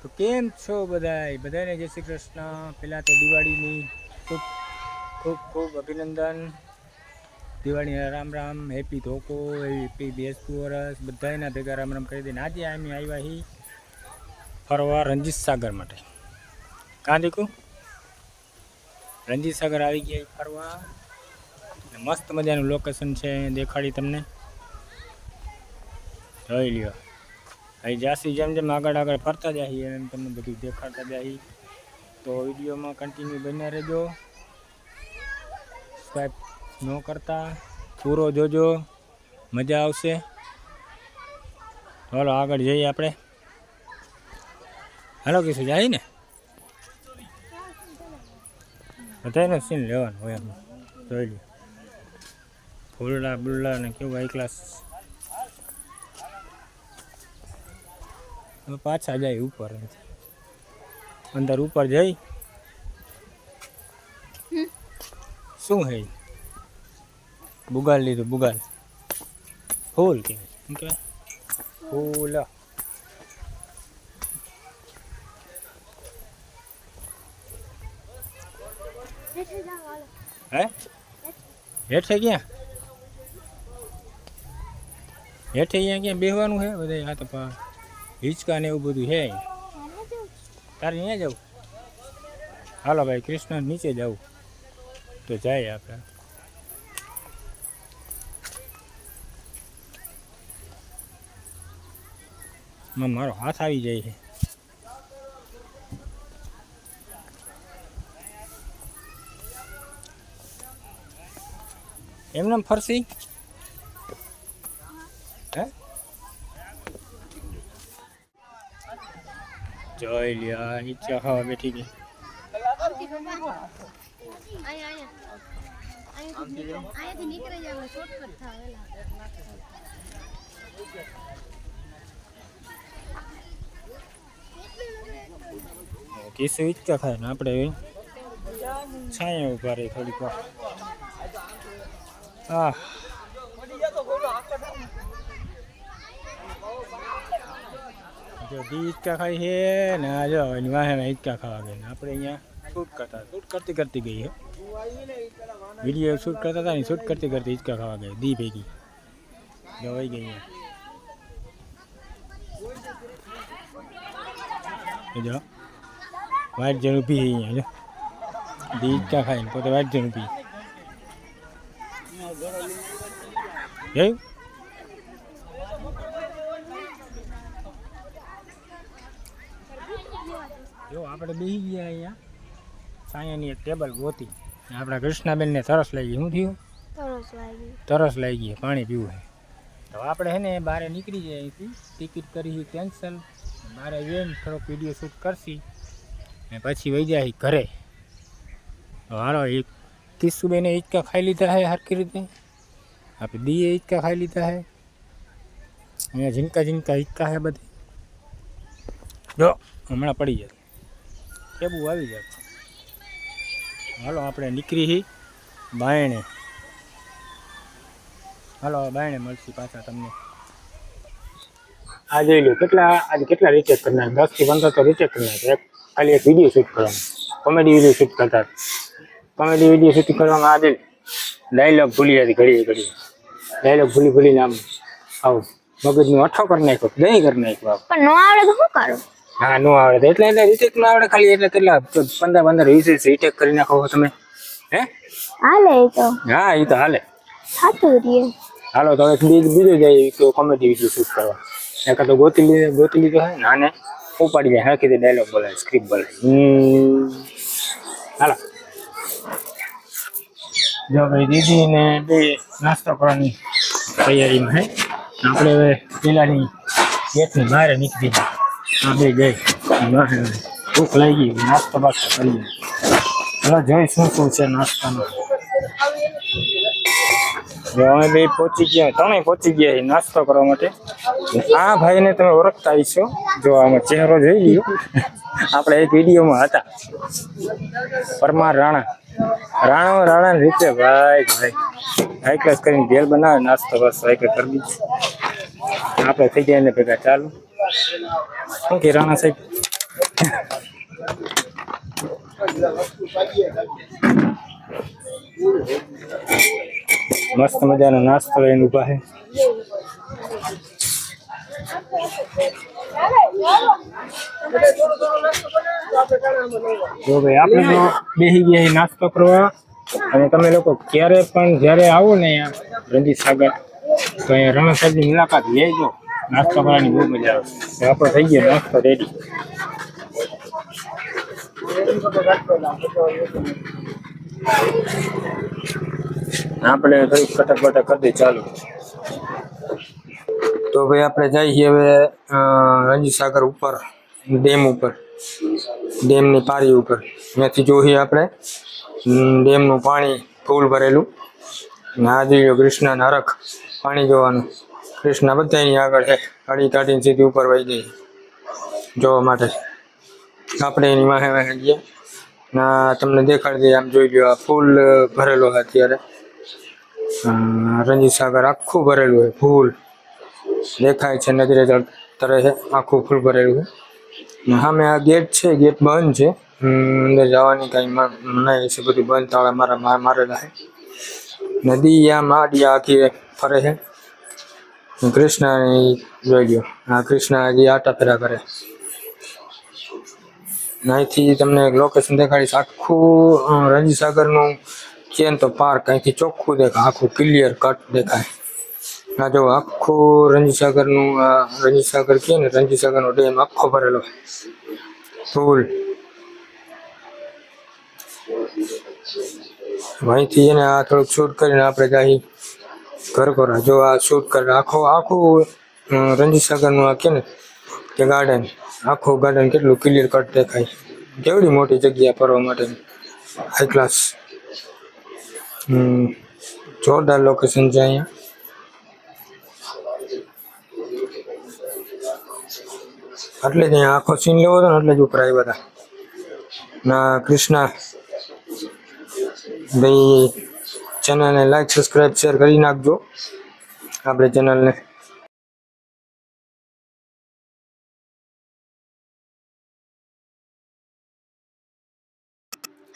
તો કેમ છો બધાય? બધાને જય શ્રી કૃષ્ણ. પહેલાં તો દિવાળીની ખૂબ ખૂબ ખૂબ અભિનંદન. દિવાળીના રામ રામ, હેપી ધોકો, હેપી બેસતું વરસ, બધાના ભેગા રામ રામ કરી દઈને આજે અમે આવ્યા છીએ ફરવા રણજીત સાગર માટે. કાં દીકુ રણજીત સાગર આવી ગયા ફરવા. મસ્ત મજાનું લોકેશન છે, દેખાડી તમને, જોઈ લ્યો. અહીં જાસી જેમ જેમ આગળ આગળ ફરતા જઈએ એમ તમને બધું દેખાડતા જઈએ. તો વિડીયોમાં કન્ટિન્યુ બન્યા રહેજો, સબસ્ક્રાઈબ ન કરતા પૂરો જોજો, મજા આવશે. ચાલો આગળ જઈએ આપણે. હાલો કીશું જાય ને બધાને સીન લેવાનું હોય એમ. જોઈ લો ફૂલડા બુલ્લા ને કેવું હાઈ ક્લાસ. પાછા જાય ઉપર, અંદર ઉપર જઈ શું હે બુગાલ લીધું, બુગાલ ફૂલ કહેવાય ફૂલ. હે હેઠે ક્યાં? હેઠે અહીંયા ક્યાં બેસવાનું છે બધા? આ તો હિંચકા ને એવું બધું છે. તારે અહીંયા જવું? હાલો ભાઈ, કૃષ્ણ નીચે જવું તો જાય આપણે. મારો હાથ આવી જાય છે. એમને ફરસી હે જોઈ લ્યા. ઈચ્છા ખાવા બેઠી ગઈ. કિસ્સો ઈચ્છા ખાય ને આપણે છાયા ઉભા રહી થોડીક વાર. હા જો દી હિંચકા ખાઈ છે ને આ જો એની વાહે હિંચકા ખાવા ગઈ ને આપણે અહીંયા શૂટ કરતા, શૂટ કરતી ગઈ છે. વિડીયો શૂટ કરતા હતા ને શૂટ કરતી હિંચકા ખાવા ગઈ દી ભેગી જવાઈ ગઈ. અહીંયા જો વાઈટ જણ ઊભી અહીંયા જો દી હિંચકા ખાઈને પોતે વાઈટ જણ ઊભી જોયું. જો આપણે બેસી ગયા અહીંયા સાયાની એક ટેબલ ગોતી. આપણા કૃષ્ણાબેનને તરસ લાગી. શું થયું? તરસ લાગી, પાણી પીવું છે. તો આપણે છે ને બહાર નીકળી જાય અહીંથી, ટિકિટ કરી કેન્સલ. બહાર જઈને થોડોક વિડીયો શૂટ કરશી ને પછી વહી જાય ઘરે. હાલો, એક કિસ્સુબેને હિંચકા ખાઈ લીધા છે સરખી રીતે, આપણે દીએ હિંચકા ખાઈ લીધા છે. અહીંયા ઝીંકા હિંચકા છે બધી. જો હમણાં પડી જાય કેવું આવી જાય. હાલો આપણે નીકળી બાયણે. હાલો બાયણે મળશે પાછા તમને. આ જોઈ લો કેટલા રીચેક કરી નાખે, 10 થી 15 તો રીચેક કરી નાખે. ખાલી એક વિડીયો શૂટ કરવાનો, કોમેડી વિડીયો શૂટ કરતા. કોમેડી વિડીયો શૂટ કરવામાં આજે ડાયલોગ ભૂલી જતી ઘડીએ ડાયલોગ ભૂલીને આમ આવું મગજનું અઠો કરી નાખ્યો, દહીં કરી નાખ્યો. પણ ન આવડે તો શું કરું? હા ન આવડે એટલે રીટેક ના આવડે ખાલી. એટલે કેટલા 15 20 રીટેક કરી નાખો તમે? હે હાલે તો? હા એ તો હાલે. હાલો તો હવે બીજો જાય તો કોમેડી વિડીયો શૂટ કરવા. એકાદ તો ગોતી લીધો હે ને આને ઉપાડી જાય હા કીધે ડાયલોગ બોલાય, સ્ક્રિપ્ટ બોલાય. હાલો જો ભાઈ દીદી ને બે નાસ્તો કરવાની તૈયારીમાં હે. આપણે હવે પેલાની ગેટની બહાર નીકળી હા બે ગઈ. ભૂખ લાગી, નાસ્તો બાસ્તો કરીએ. હવે જોઈ શું છે નાસ્તામાં. અમે બે પહોંચી ગયા, તમે પહોંચી ગયા નાસ્તો કરવા માટે. આ ભાઈને તમે ઓળખતા હશો, જો આમાં ચહેરો જોઈ લ્યો. આપણે એક વિડીયોમાં હતા, પરમાર રાણા રીતે ભાઈ હાઈ ક્લાસ કરીને ભેલ બનાવે, નાસ્તો બસ હાઈ ક્લાસ કરી દીધું. આપણે થઈ ગયા એને ભેગા. ચાલુ શું કે રાણા સાહેબ? મસ્ત મજાનો નાસ્તો લઈને ઉભા છે. જો ભાઈ આપણે તો બેસી ગયા નાસ્તો કરવા. અને તમે લોકો ક્યારે પણ જ્યારે આવો ને અહીંયા રણજીત સાગર તો અહીંયા રણા સાહેબની મુલાકાત લેજો. નાસ્તો કરવાની બહુ મજા આવે. આપણો થઈ ગયો નાસ્તો રેડી. આપણે થોડીક કટક બટક કરી દઈએ ચાલુ. તો ભાઈ આપણે જઈએ હવે રણજીત સાગર ઉપર, ડેમ ઉપર, ડેમની પારી ઉપર. ત્યાંથી જોઈએ આપણે ડેમનું પાણી ફૂલ ભરેલું. ને આ જોઈએ કૃષ્ણના હરખ પાણી જોવાનું. કૃષ્ણ બધાની આગળ છે, અડી કાઢીને સીધી ઉપર વહી ગઈ જોવા માટે. આપણે એની વાહે વાહે ગયા ના તમને દેખાડી દઈએ. આમ જોઈ લો, આ ફૂલ ભરેલો છે અત્યારે. રણજીત સાગર આખું ભરેલું છે, ફૂલ દેખાય છે, નજરે તરે છે, આખું ફૂલ ભરેલું છે. ને સામે આ ગેટ છે, ગેટ બંધ છે, અંદર જવાની કઈ નહીં છે, બધું બંધ તાળા મારેલા છે. નદી આમ આડિયા આખી ફરે છે. કૃષ્ણ જોઈ લો, આ કૃષ્ણ હજી આટા ફેરા કરે. અહીંથી તમને એક લોકેશન દેખાડીશ. આખું રણજીત સાગરનું છે ને તો પાર્ક અહીંથી ચોખ્ખું દેખાય, આખું ક્લિયર કટ દેખાય. આ જો આખું રણજીત સાગરનું, રણજીત સાગર કહે ને, રણજીત સાગરનો ડેમ આખો ભરેલો ફૂલ. અહીંથી એને આ થોડુંક શૂટ કરીને આપણે જઈ ઘર કોરા. જો આ શૂટ કરે આખું રણજીત સાગરનું આ કે ને કે ગાર્ડન, આખું ગાર્ડન કેટલું ક્લિયર કટ દેખાય. કેવડી મોટી જગ્યા ફરવા માટે, હાઈ ક્લાસ. જોરદાર લોકેશન છે અહીંયા. એટલે જ અહીંયા આખો સીન લેવો હતો ને એટલે જ ઉપર આવ્યા હતા. ના કૃષ્ણા ભાઈ ચેનલને લાઈક, સબસ્ક્રાઈબ, શેર કરી નાખજો આપણે ચેનલને.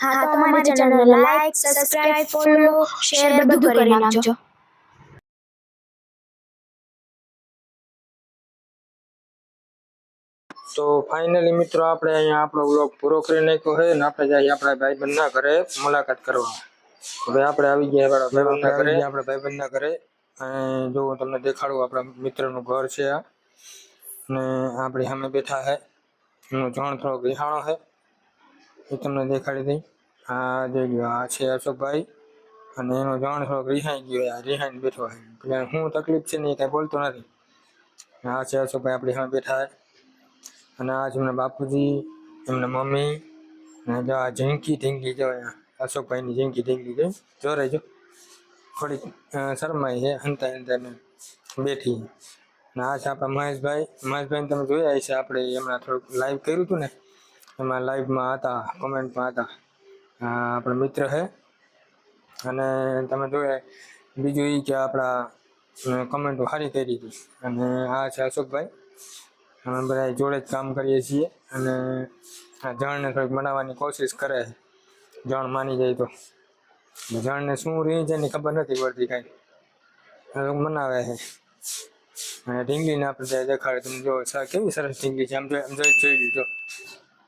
હા, તો અમારી ચેનલને લાઈક, સબસ્ક્રાઇબ, ફોલો, શેર બધું કરી નાખજો. તો ફાઇનલી મિત્રો આપણે અહીંયા આપણો વ્લોગ પૂરો કરી નાખ્યો છે ને આપણે જઈએ આપણા ભાઈબંધના ઘરે મુલાકાત કરવા. હવે આપણે આવી ગયા આપણા ભાઈબંધના ઘરે. જો હું તમને દેખાડું, આપણા મિત્રનું ઘર છે આ. ને આપણી સામે બેઠા છે. એનો જાણ થોડોક રિહાણો છે, એ તમને દેખાડી દઈ. આ જોઈ લો, આ છે અશોકભાઈ. અને એનો જાણ થોડોક રિહાઈ ગયો, આ રિહાઈને બેઠો છે. એટલે શું તકલીફ છે ને એ કાંઈ બોલતો નથી. આ છે અશોકભાઈ આપણી સામે બેઠા છે. અને આ છે એમના બાપુજી, એમના મમ્મી. અને જો આ ઝીંકી ઢીંગલી જો અશોકભાઈની ઝીંકી ઢીંગલી જો રહેજો. થોડીક શરમાઈ છે, હંતા હંતાને બેઠી. અને આ છે આપણા મહેશભાઈ. મહેશભાઈને તમે જોયા છે, આપણે હમણાં થોડુંક લાઈવ કર્યું હતું ને, એમાં લાઈવમાં હતા, કોમેન્ટમાં હતા. આપણા મિત્ર છે. અને તમે જોયા બીજું એ કે આપણા કમેન્ટો સારી કરી હતી. અને આ છે અશોકભાઈ. અમે બધા જોડે જ કામ કરીએ છીએ. અને આ જણને થોડીક મનાવવાની કોશિશ કરે છે. જણ માની જાય તો. જણને શું રહી છે એની ખબર નથી પડતી કાંઈ, મનાવે છે. અને ઢીંગલીને આપણે દેખાડે, તમે જો કેવી સરસ ઢીંગલી છે. આમ જોઈ લીધો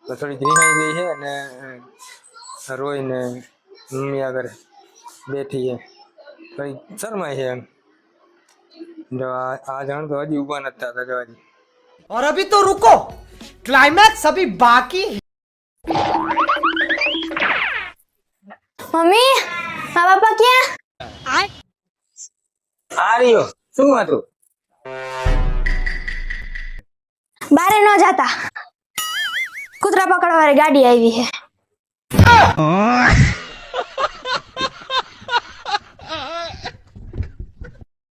તો થોડીક રિહાઈ ગઈ છે. અને રોઈને મમ્મી આગળ બેઠી છે, થોડીક શરમાય છે એમ. જો આ જણ તો હજી ઊભા નથી થતા જવાથી. और अभी तो रुको, क्लाइमैक्स अभी बाकी है. મમ્મી, મારા પાપા ક્યાં? આ રહ્યો. શું હતું? બારે ન જાતા, કૂતરા પકડવા વાળી ગાડી આવી છે.